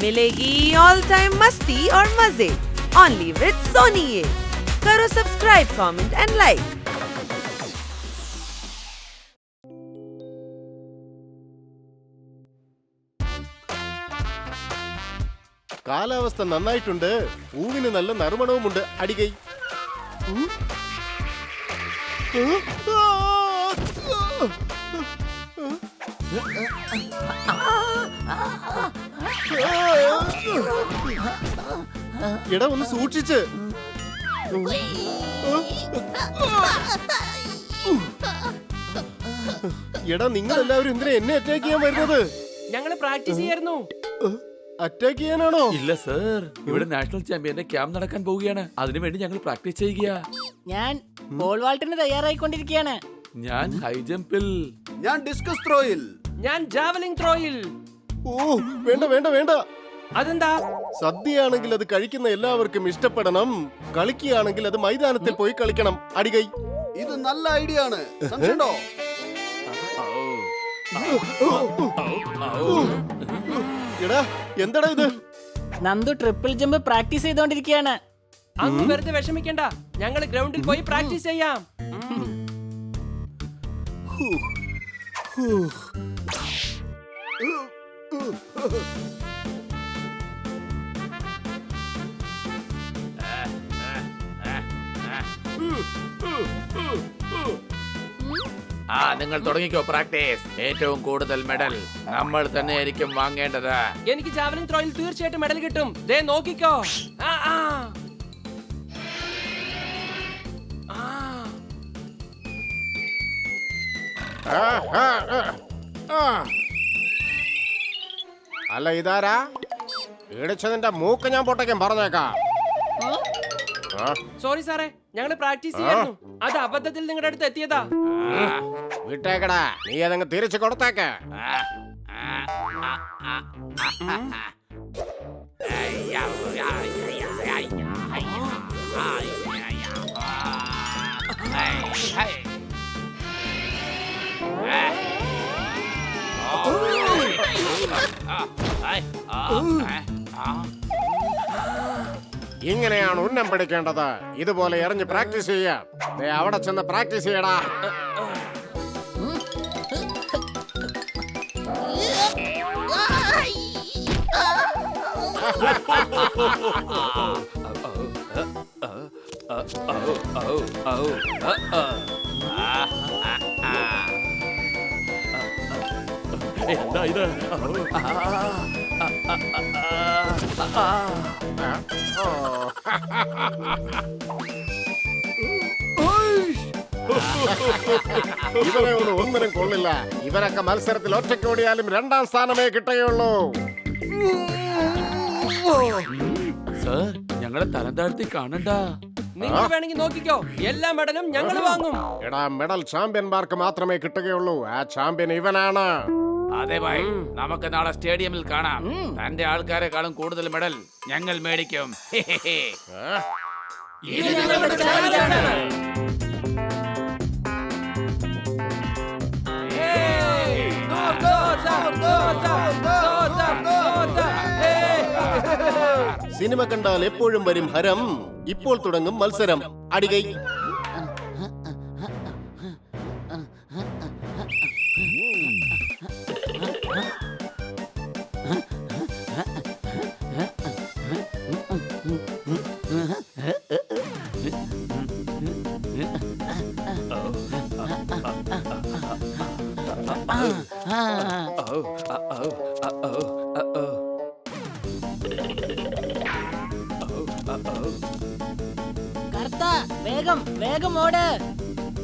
मिलेगी all time मस्ती और मजे ओनली विद सोनी ये। करो सब्सक्राइब, कमेंट एंड लाइक। കാലാവസ്ഥ നന്നായിട്ടുണ്ട്. പൂവിന് നല്ല നറുമണവുമുണ്ട്. അടികൈ. എടാ ഒന്ന് സൂക്ഷിച്ച്. എടാ നിങ്ങൾ എല്ലാവരും എന്തിനാ എന്നെ അറ്റാക്ക് ചെയ്യാൻ വരുന്നത്? ഞങ്ങള് പ്രാക്ടീസ് ചെയ്യായിരുന്നു. അറ്റാക്ക് ചെയ്യാനാണോ? ഇല്ല സർ, ഇവിടെ നാഷണൽ ചാമ്പ്യന്റെ ക്യാമ്പ് നടക്കാൻ പോവുകയാണ്. അതിനുവേണ്ടി ഞങ്ങൾ പ്രാക്ടീസ് ചെയ്യുക. ഞാൻ പോൾ വാൾട്ടിന് തയ്യാറായിക്കൊണ്ടിരിക്കുകയാണ്. ഞാൻ ഹൈ ജമ്പിൽ. ഞാൻ ഡിസ്കസ് ത്രോയിൽ. ഞാൻ ജാവലിംഗ് ത്രോയിൽ. ഓ വേണ്ട വേണ്ട വേണ്ട. അതെന്താ? സദ്യയാണെങ്കിൽ അത് കഴിക്കുന്ന എല്ലാവർക്കും ഇഷ്ടപ്പെടണം. കളിക്കുകയാണെങ്കിൽ അത് മൈതാനത്തിൽ പോയി കളിക്കണം. അടികൈ. ഇത് നല്ല ഐഡിയ ആണ്. സംശയമുണ്ടോ? എടാ എന്താടാ ഇത്? നന്ദു ട്രിപ്പിൾ ജമ്പ് പ്രാക്ടീസ് ചെയ്തോണ്ടിരിക്കുകയാണ്. അങ്ങ് വെറുതെ വിഷമിക്കണ്ട, ഞങ്ങള് ഗ്രൗണ്ടിൽ പോയി പ്രാക്ടീസ് ചെയ്യാം. നിങ്ങൾ തുടങ്ങിക്കോ പ്രാക്ടീസ്. ഏറ്റവും കൂടുതൽ മെഡൽ നമ്മൾ തന്നെയായിരിക്കും വാങ്ങേണ്ടത്. എനിക്ക് ജാവലിംഗ് ത്രോയിൽ തീർച്ചയായിട്ടും മെഡൽ കിട്ടും. ദേ നോക്കിക്കോ. ആ, ആ. അല്ല ഇതാരാ? ഇടിച്ചതിന്റെ മൂക്ക് ഞാൻ പൊട്ടയ്ക്കാൻ പറഞ്ഞേക്കാം. സോറി സാറേ, ഞങ്ങള് പ്രാക്ടീസ് ചെയ്യായിരുന്നു. അത് അബദ്ധത്തിൽ നിങ്ങളുടെ അടുത്ത് എത്തിയതാ. വിട്ടേക്കടാ, നീ അതങ്ങ് തിരിച്ചു കൊടുത്തേക്ക. ഇങ്ങനെയാണ് ഉന്നം പിടിക്കേണ്ടത്. ഇതുപോലെ എറിഞ്ഞ് പ്രാക്ടീസ് ചെയ്യാം. അവിടെ ചെന്ന് പ്രാക്ടീസ് ചെയ്യടാ. എന്താ ഇത്? ഇവരെ ഒന്നിനും കൊള്ളില്ല. ഇവരൊക്കെ മത്സരത്തിൽ ഒറ്റയ്ക്ക് ഓടിയാലും 2ാം സ്ഥാനമേ കിട്ടുകയുള്ളൂ. സർ, ഞങ്ങളെ തരം താഴ്ത്തി കാണണ്ട. നിങ്ങൾ വേണമെങ്കിൽ നോക്കിക്കോ, എല്ലാ മെഡലും ഞങ്ങൾ വാങ്ങും. എടാ, മെഡൽ ചാമ്പ്യന്മാർക്ക് മാത്രമേ കിട്ടുകയുള്ളൂ. ആ ചാമ്പ്യൻ ഇവനാണ്. അതെ ഭായ്, നമുക്ക് നാളെ സ്റ്റേഡിയമിൽ കാണാം. തന്റെ ആൾക്കാരെക്കാളും കൂടുതൽ മെഡൽ ഞങ്ങൾ മേടിക്കും. സിനിമ കണ്ടാൽ എപ്പോഴും വരും ഹരം. ഇപ്പോൾ തുടങ്ങും മത്സരം. അടികൈ. വേഗം വേഗം ഓട്.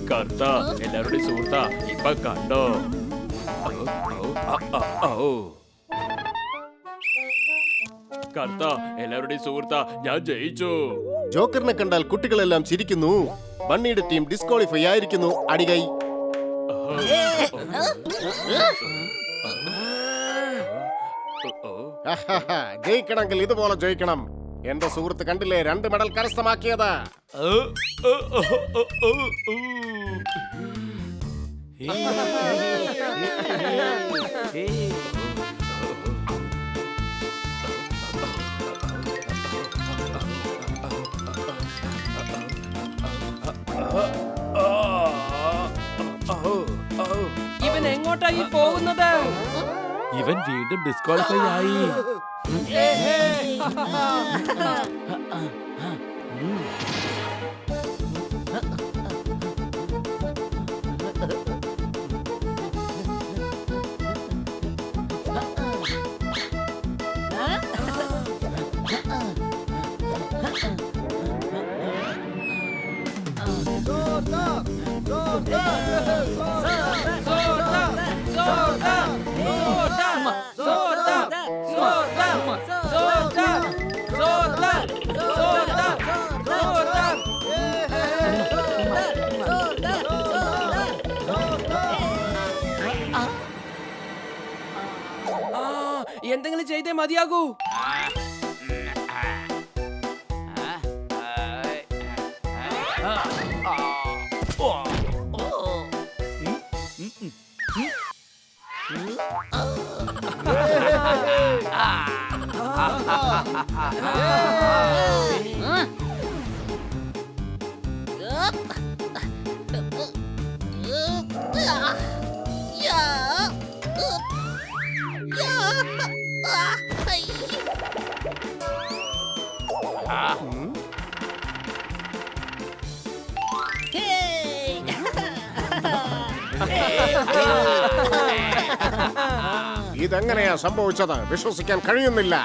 കർത്ത, എല്ലാവരുടെയും സുഹൃത്താ, ഇപ്പൊ കണ്ടോ? കർത്ത, എല്ലാവരുടെയും സുഹൃത്താ, ഞാൻ ജയിച്ചു. ജോക്കറിനെ കണ്ടാൽ കുട്ടികളെല്ലാം ചിരിക്കുന്നു. ബണ്ണിയുടെ ടീം ഡിസ്ക്വാളിഫൈ ആയിരിക്കുന്നു. അടികൈ. ജയിക്കണമെങ്കിൽ ഇതുപോലെ ജയിക്കണം. എന്റെ സുഹൃത്ത് കണ്ടില്ലേ 2 മെഡൽ കരസ്ഥമാക്കിയത്. എങ്ങോട്ടായി പോകുന്നത്? ഇവൻ വീണ്ടും ഡിസ്ക്വാളിഫൈ ആയി. എന്തെങ്കിലും ചെയ്തേ മതിയാകൂ. ഇതെങ്ങനെയാ സംഭവിച്ചത്? വിശ്വസിക്കാൻ കഴിയുന്നില്ല.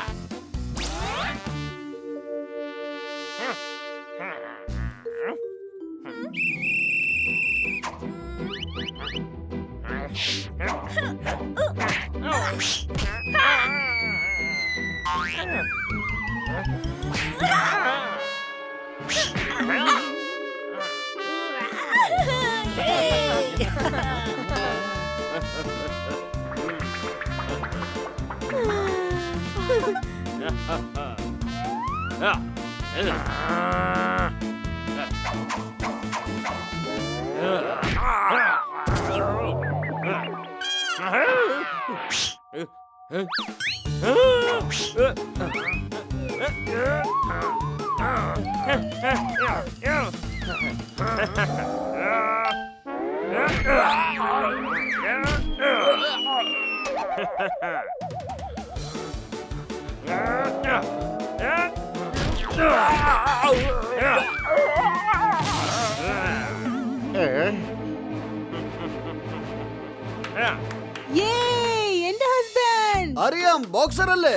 എന്റെ ഹസ്ബൻഡ്. അറിയാം, ബോക്സർ അല്ലേ?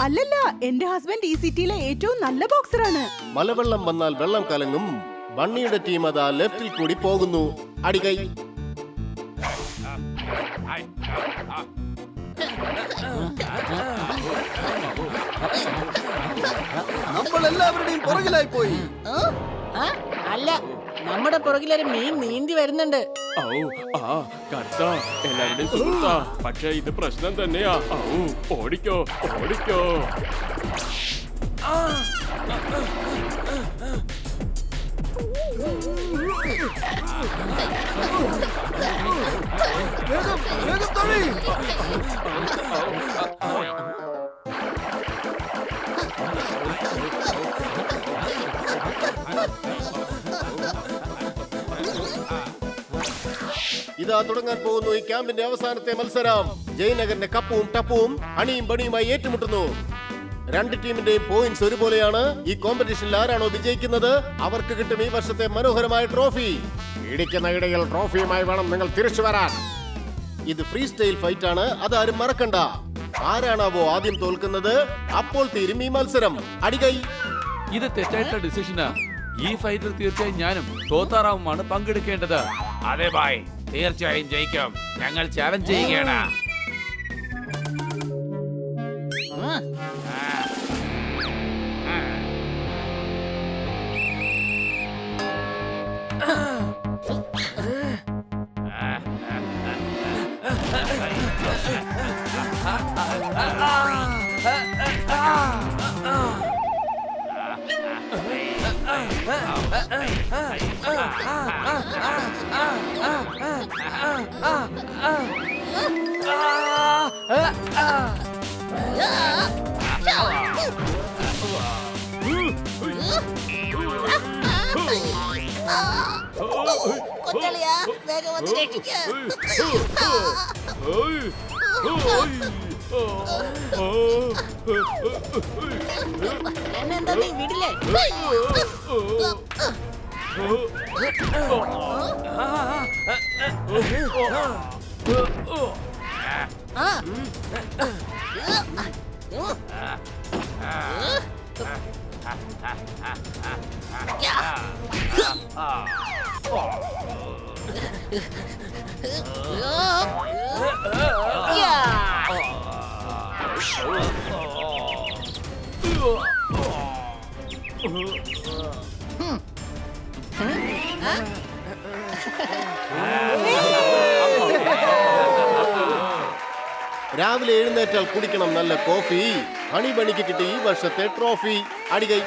അല്ലല്ല, എന്റെ ഹസ്ബൻഡ് ഈ സിറ്റിയിലെ ഏറ്റവും നല്ല ബോക്സറാണ്. മലവെള്ളം വന്നാൽ വെള്ളം കലങ്ങും. ബണ്ണിയുടെ ടീം അതാ ലെഫ്റ്റിൽ കൂടി പോകുന്നു. അടികൈ. നമ്മൾ എല്ലാവരുടെയും പുറകിലായി പോയി. അല്ല, നമ്മുടെ പുറകിലൊരു മീൻ നീന്തി വരുന്നുണ്ട്. എല്ലാവരുടെയും സുഹൃത്താ, പക്ഷെ ഇത് പ്രശ്നം തന്നെയാ. ഓടിക്കോ ഓടിക്കോ. വേഗം വേഗം തൊഴി. ഇതാ തുടങ്ങാൻ പോകുന്നു ഈ ക്യാമ്പിന്റെ അവസാനത്തെ മത്സരം. ജയനഗറിന്റെ കപ്പും ടപ്പും അണിയും പണിയുമായി ഏറ്റുമുട്ടുന്നു. രണ്ട് ടീമിന്റെയും പോയിന്റ്സ് ഒരുപോലെയാണ്. ഈ കോമ്പറ്റീഷനിൽ ആരാണോ വിജയിക്കുന്നത് അവർക്ക് കിട്ടും ഈ വർഷത്തെ മനോഹരമായ ട്രോഫി. ഇടിക്കുന്ന ഇടയിൽ ട്രോഫിയുമായി വേണം നിങ്ങൾ തിരിച്ചു വരാൻ. ഇത് ഫ്രീ സ്റ്റൈൽ ഫൈറ്റ് ആണ്, അതാരും മറക്കണ്ട. ആരാണാവോ ആദ്യം തോൽക്കുന്നത് അപ്പോൾ തീരും ഈ മത്സരം. അടികൈ. ഇത് തെറ്റായിട്ടുള്ള ഡിസിഷനാ. ഈ ഫൈറ്റിൽ തീർച്ചയായും ഞാനും തോത്താറാവുമാണ് പങ്കെടുക്കേണ്ടത്. അതെ ബായ്, തീർച്ചയായും ജയിക്കും. ഞങ്ങൾ ചാലഞ്ച് ചെയ്യുകയാണ്. കൊച്ചളിയാ, വേഗം വന്ന് രക്ഷിക്ക്. എന്നെന്താ നീ വിടില്ലേ? ആ. രാവിലെ എഴുന്നേറ്റാൽ കുടിക്കണം നല്ല കോഫി. ഹണി ബണിക്ക് കിട്ടി ഈ വർഷത്തെ ട്രോഫി. അടികൈ.